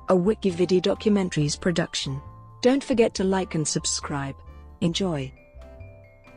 a Wikividi documentaries production. Don't forget to like and subscribe. Enjoy.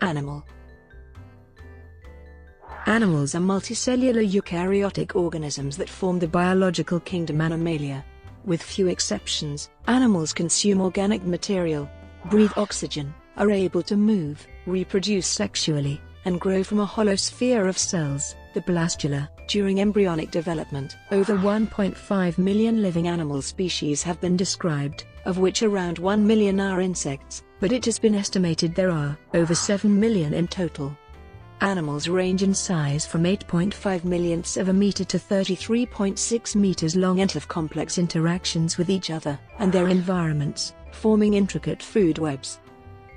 Animal. Animals are multicellular eukaryotic organisms that form the biological kingdom Animalia. With few exceptions, animals consume organic material, breathe oxygen, are able to move, reproduce sexually, and grow from a hollow sphere of cells, the blastula, during embryonic development. Over 1.5 million living animal species have been described, of which around 1 million are insects, but it has been estimated there are over 7 million in total. Animals range in size from 8.5 millionths of a meter to 33.6 meters long and have complex interactions with each other and their environments, forming intricate food webs.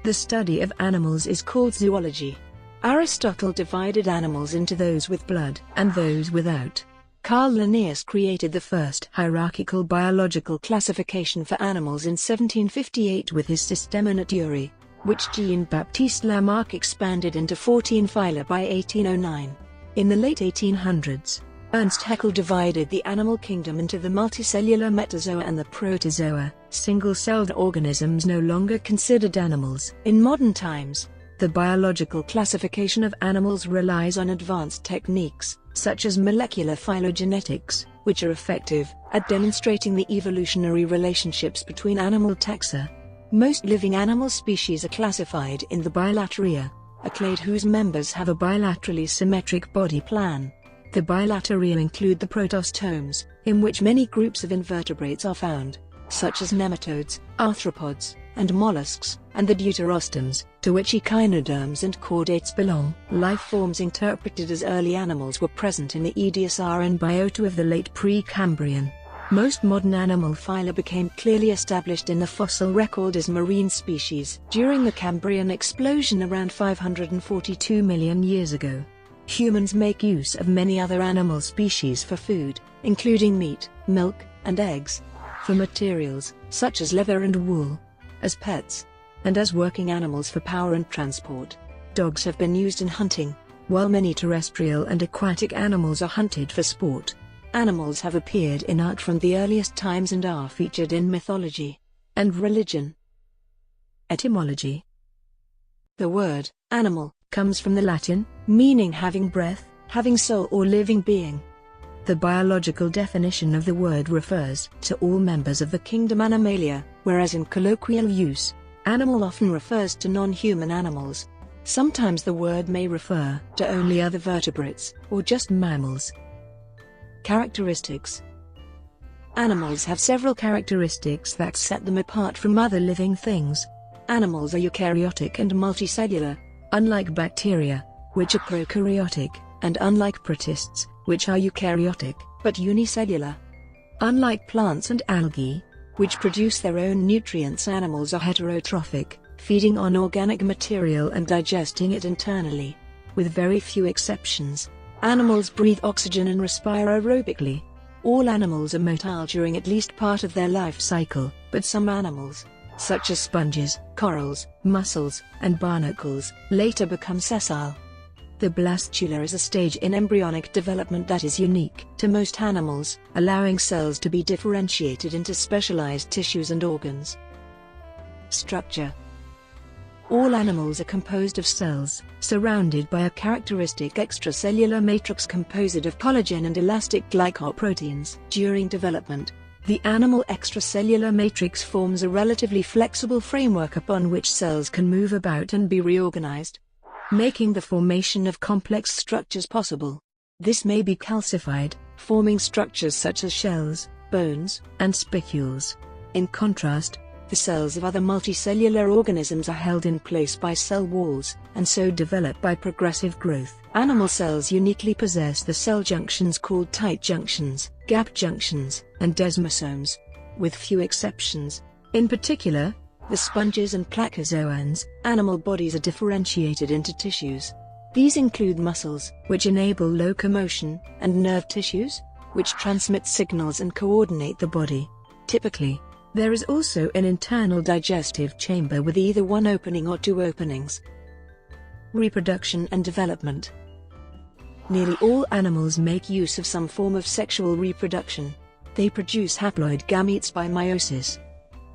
The study of animals is called zoology. Aristotle divided animals into those with blood and those without. Carl Linnaeus created the first hierarchical biological classification for animals in 1758 with his Systema Naturae, which Jean-Baptiste Lamarck expanded into 14 phyla by 1809. In the late 1800s, Ernst Haeckel divided the animal kingdom into the multicellular metazoa and the protozoa, single-celled organisms no longer considered animals. In modern times, the biological classification of animals relies on advanced techniques, such as molecular phylogenetics, which are effective at demonstrating the evolutionary relationships between animal taxa. Most living animal species are classified in the Bilateria, a clade whose members have a bilaterally symmetric body plan. The Bilateria include the protostomes, in which many groups of invertebrates are found, such as nematodes, arthropods, and mollusks, and the deuterostomes, to which echinoderms and chordates belong. Life forms interpreted as early animals were present in the Ediacaran biota of the late Precambrian. Most modern animal phyla became clearly established in the fossil record as marine species during the Cambrian explosion around 542 million years ago. Humans make use of many other animal species for food, including meat, milk, and eggs, for materials, such as leather and wool, as pets, and as working animals for power and transport. Dogs have been used in hunting, while many terrestrial and aquatic animals are hunted for sport. Animals have appeared in art from the earliest times and are featured in mythology and religion. Etymology. The word animal comes from the Latin, meaning having breath, having soul or living being. The biological definition of the word refers to all members of the kingdom Animalia, whereas in colloquial use, animal often refers to non-human animals. Sometimes the word may refer to only other vertebrates, or just mammals. Characteristics. Animals have several characteristics that set them apart from other living things. Animals are eukaryotic and multicellular, unlike bacteria, which are prokaryotic, and unlike protists, which are eukaryotic, but unicellular. Unlike plants and algae, which produce their own nutrients, animals are heterotrophic, feeding on organic material and digesting it internally. With very few exceptions, animals breathe oxygen and respire aerobically. All animals are motile during at least part of their life cycle, but some animals, such as sponges, corals, mussels, and barnacles, later become sessile. The blastula is a stage in embryonic development that is unique to most animals, allowing cells to be differentiated into specialized tissues and organs. Structure. All animals are composed of cells, surrounded by a characteristic extracellular matrix composed of collagen and elastic glycoproteins. During development, the animal extracellular matrix forms a relatively flexible framework upon which cells can move about and be reorganized, making the formation of complex structures possible. This may be calcified, forming structures such as shells, bones, and spicules. In contrast, the cells of other multicellular organisms are held in place by cell walls, and so develop by progressive growth. Animal cells uniquely possess the cell junctions called tight junctions, gap junctions, and desmosomes, with few exceptions. In particular, the sponges and placozoans, animal bodies are differentiated into tissues. These include muscles, which enable locomotion, and nerve tissues, which transmit signals and coordinate the body. Typically, there is also an internal digestive chamber with either one opening or two openings. Reproduction and development. Nearly all animals make use of some form of sexual reproduction. They produce haploid gametes by meiosis.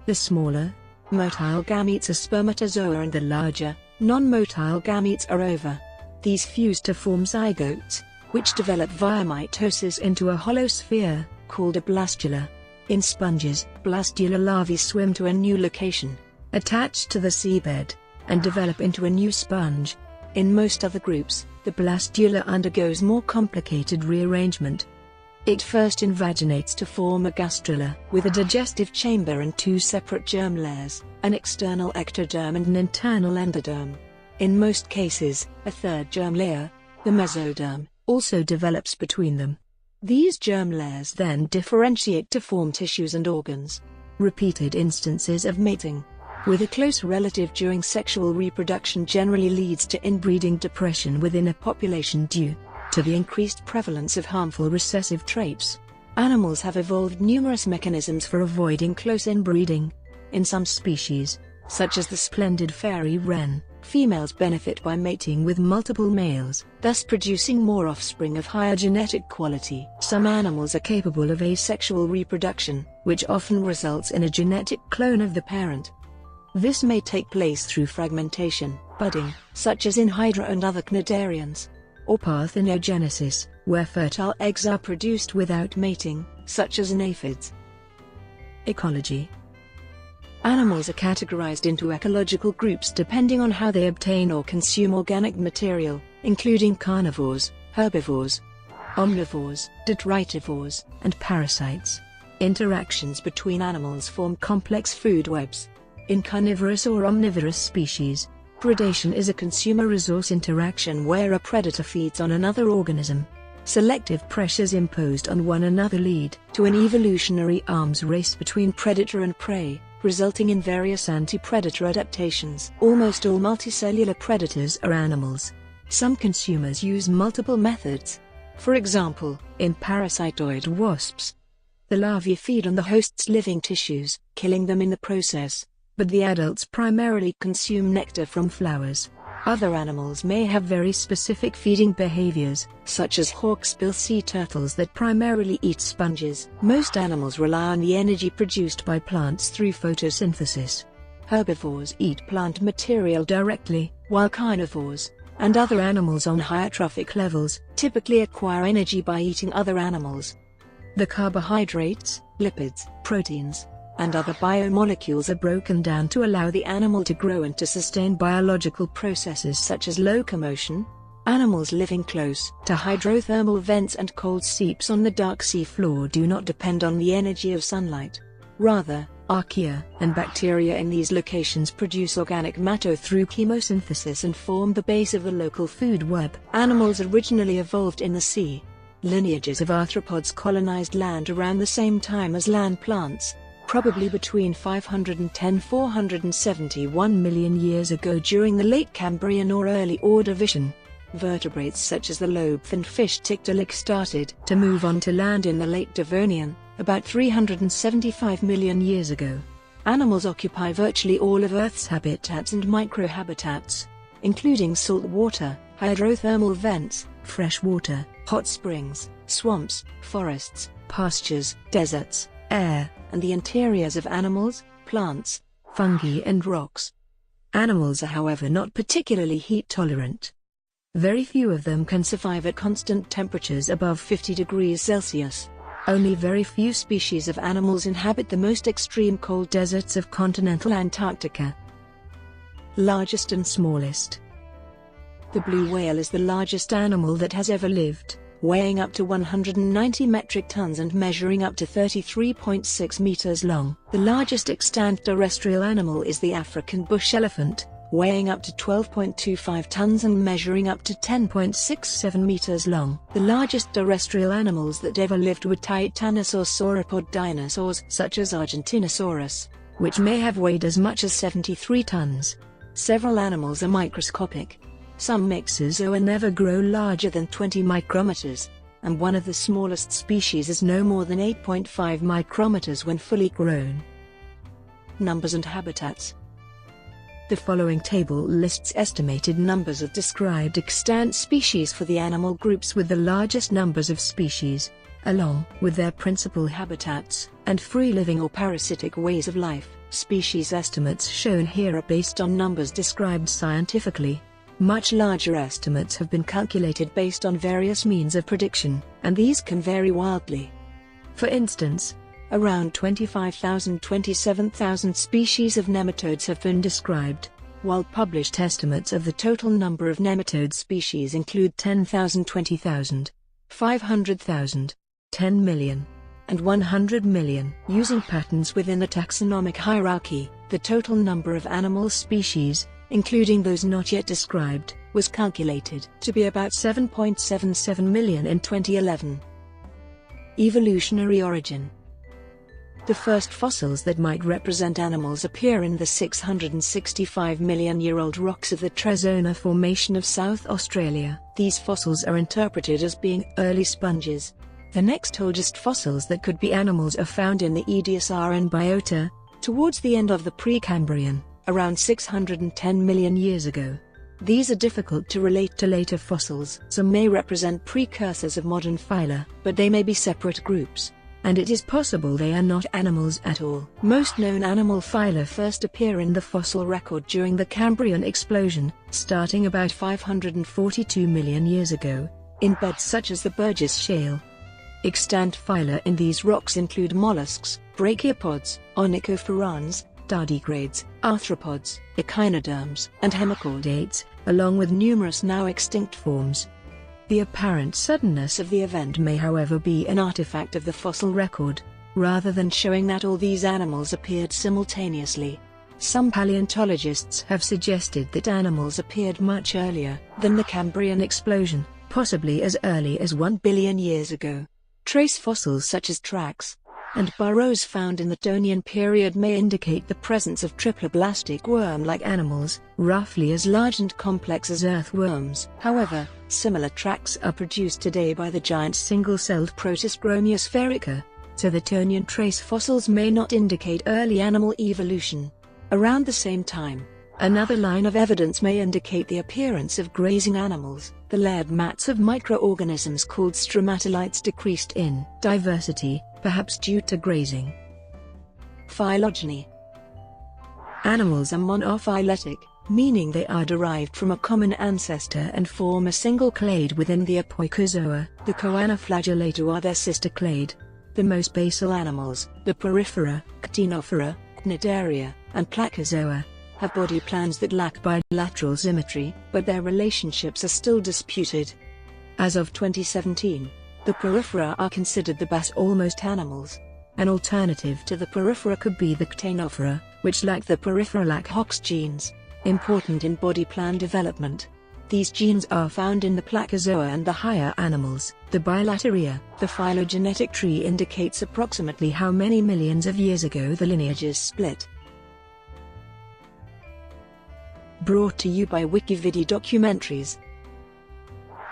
The smaller, motile gametes are spermatozoa and the larger, non-motile gametes are ova. These fuse to form zygotes, which develop via mitosis into a hollow sphere, called a blastula. In sponges, blastula larvae swim to a new location, attach to the seabed, and develop into a new sponge. In most other groups, the blastula undergoes more complicated rearrangement. It first invaginates to form a gastrula, with a digestive chamber and two separate germ layers, an external ectoderm and an internal endoderm. In most cases, a third germ layer, the mesoderm, also develops between them. These germ layers then differentiate to form tissues and organs. Repeated instances of mating with a close relative during sexual reproduction generally leads to inbreeding depression within a population due to the increased prevalence of harmful recessive traits. Animals have evolved numerous mechanisms for avoiding close inbreeding. In some species, such as the splendid fairy wren, females benefit by mating with multiple males, thus producing more offspring of higher genetic quality. Some animals are capable of asexual reproduction, which often results in a genetic clone of the parent. This may take place through fragmentation, budding, such as in hydra and other cnidarians, or parthenogenesis, where fertile eggs are produced without mating, such as in aphids. Ecology. Animals are categorized into ecological groups depending on how they obtain or consume organic material, including carnivores, herbivores, omnivores, detritivores, and parasites. Interactions between animals form complex food webs. In carnivorous or omnivorous species, predation is a consumer-resource interaction where a predator feeds on another organism. Selective pressures imposed on one another lead to an evolutionary arms race between predator and prey, resulting in various anti-predator adaptations. Almost all multicellular predators are animals. Some consumers use multiple methods. For example, in parasitoid wasps, the larvae feed on the host's living tissues, killing them in the process, but the adults primarily consume nectar from flowers. Other animals may have very specific feeding behaviors, such as hawksbill sea turtles that primarily eat sponges. Most animals rely on the energy produced by plants through photosynthesis. Herbivores eat plant material directly, while carnivores, and other animals on higher trophic levels, typically acquire energy by eating other animals. The carbohydrates, lipids, proteins, and other biomolecules are broken down to allow the animal to grow and to sustain biological processes such as locomotion. Animals living close to hydrothermal vents and cold seeps on the dark sea floor do not depend on the energy of sunlight. Rather, archaea and bacteria in these locations produce organic matter through chemosynthesis and form the base of the local food web. Animals originally evolved in the sea. Lineages of arthropods colonized land around the same time as land plants, probably between 510–471 million years ago during the late Cambrian or early Ordovician. Vertebrates such as the lobe-finned fish Tiktaalik started to move onto land in the late Devonian, about 375 million years ago. Animals occupy virtually all of Earth's habitats and microhabitats, including salt water, hydrothermal vents, freshwater, hot springs, swamps, forests, pastures, deserts, air, and the interiors of animals, plants, fungi and rocks. Animals are however not particularly heat tolerant. Very few of them can survive at constant temperatures above 50 degrees Celsius. Only very few species of animals inhabit the most extreme cold deserts of continental Antarctica. Largest and smallest. The blue whale is the largest animal that has ever lived, weighing up to 190 metric tons and measuring up to 33.6 meters long. The largest extant terrestrial animal is the African bush elephant, weighing up to 12.25 tons and measuring up to 10.67 meters long. The largest terrestrial animals that ever lived were titanosaur sauropod dinosaurs such as Argentinosaurus, which may have weighed as much as 73 tons. Several animals are microscopic. Some mixozoa never grow larger than 20 micrometers, and one of the smallest species is no more than 8.5 micrometers when fully grown. Numbers and habitats. The following table lists estimated numbers of described extant species for the animal groups with the largest numbers of species. along with their principal habitats and free-living or parasitic ways of life. Species estimates shown here are based on numbers described scientifically. Much larger estimates have been calculated based on various means of prediction, and these can vary wildly. For instance, around 25,000–27,000 species of nematodes have been described, while published estimates of the total number of nematode species include 10,000, 20,000, 500,000, 10 million, and 100 million. Using patterns within the taxonomic hierarchy, the total number of animal species, including those not yet described, was calculated to be about 7.77 million in 2011. Evolutionary origin. The first fossils that might represent animals appear in the 665-million-year-old rocks of the Trezona Formation of South Australia. These fossils are interpreted as being early sponges. The next oldest fossils that could be animals are found in the Ediacaran biota, towards the end of the Precambrian, around 610 million years ago. These are difficult to relate to later fossils. Some may represent precursors of modern phyla, but they may be separate groups, and it is possible they are not animals at all. Most known animal phyla first appear in the fossil record during the Cambrian explosion, starting about 542 million years ago, in beds such as the Burgess Shale. Extant phyla in these rocks include mollusks, brachiopods, onychophorans, tardigrades, arthropods, echinoderms, and hemichordates, along with numerous now extinct forms. The apparent suddenness of the event may however be an artifact of the fossil record, rather than showing that all these animals appeared simultaneously. Some paleontologists have suggested that animals appeared much earlier than the Cambrian explosion, possibly as early as 1 billion years ago. Trace fossils such as tracks and burrows found in the Devonian period may indicate the presence of triploblastic worm-like animals, roughly as large and complex as earthworms. However, similar tracks are produced today by the giant single-celled Protostgromia spherica, so the Devonian trace fossils may not indicate early animal evolution. Around the same time, another line of evidence may indicate the appearance of grazing animals. The layered mats of microorganisms called stromatolites decreased in diversity, perhaps due to grazing. Phylogeny. Animals are monophyletic, meaning they are derived from a common ancestor and form a single clade within the Apoicozoa. The Choanoflagellata are their sister clade. The most basal animals, the Porifera, Ctenophora, Cnidaria, and Placozoa, have body plans that lack bilateral symmetry, but their relationships are still disputed. As of 2017, the Porifera are considered the basalmost animals. An alternative to the Porifera could be the Ctenophora, which lack the Porifera Hox genes, important in body plan development. These genes are found in the Placozoa and the higher animals, the Bilateria. The phylogenetic tree indicates approximately how many millions of years ago the lineages split. Brought to you by Wikividi Documentaries.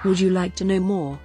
Would you like to know more?